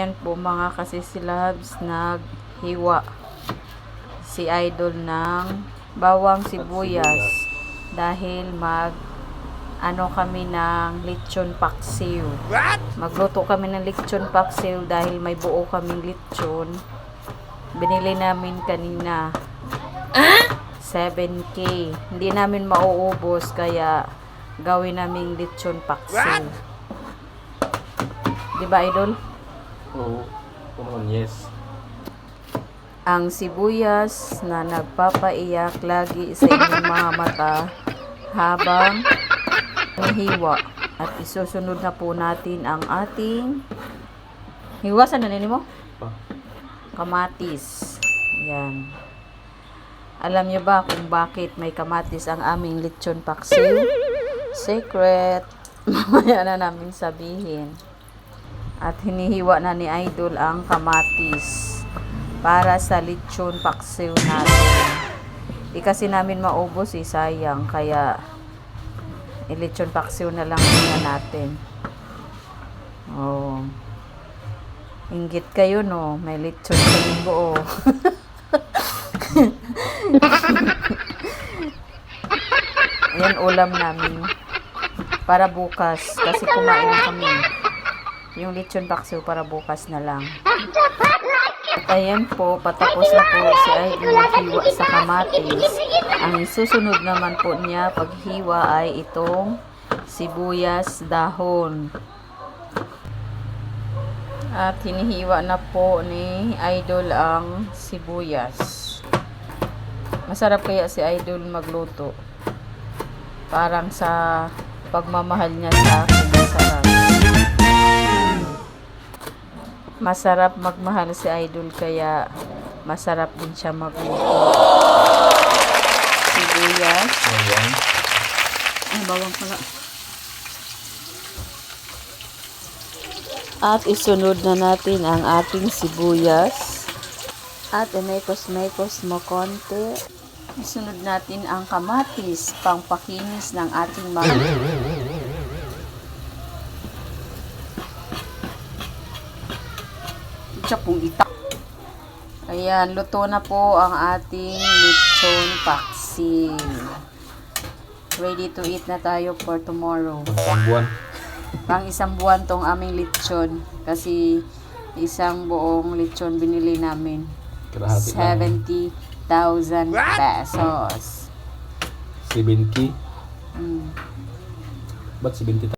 Ayan po mga kasisilabs, naghiwa si Idol ng bawang sibuyas dahil kami ng lechon paksiw. Magluto kami ng lechon paksiw dahil may buo kaming lechon. Binili namin kanina 7K. Hindi namin mauubos kaya gawin naming lechon paksiw. Diba, Idol? Oo. Yes. Ang sibuyas na nagpapaiyak lagi sa inyong mga mata habang hiwa. At isusunod na po natin ang ating hiwasan na nini mo? Kamatis. Yan. Alam nyo ba kung bakit may kamatis ang aming lechon paksiw? Secret. Mamaya na namin sabihin. At hinihiwa na ni Idol ang kamatis para sa lechon paksiw natin. Di kasi namin maubos sayang. Kaya lechon paksiw na lang muna natin. Oh. Inggit kayo, no? May lechon kaming buo. Ayan ulam namin para bukas kasi kumain na kami. Yung lechon paksiw para bukas na lang. At ayan po, patapos na po si Idol maghiwa sa kamatis. Ang susunod naman po niya paghiwa ay itong sibuyas dahon. At hinihiwa na po ni Idol ang sibuyas. Masarap kaya si Idol magluto. Parang sa pagmamahal niya sa akin, masarap. Masarap magmahal si Idol kaya masarap din siya magluto. Sibuyas. Ay, bawang pala. At isunod na natin ang ating sibuyas. At imekos-mekos mo konti. Isunod natin ang kamatis, pangpakinis ng ating mga pong itak. Ayan, luto na po ang ating lechon paksiw. Ready to eat na tayo for tomorrow. Pang isang buwan tong aming lechon kasi isang buong lechon binili namin. 70,000 pesos. 70? Ba't 70,000?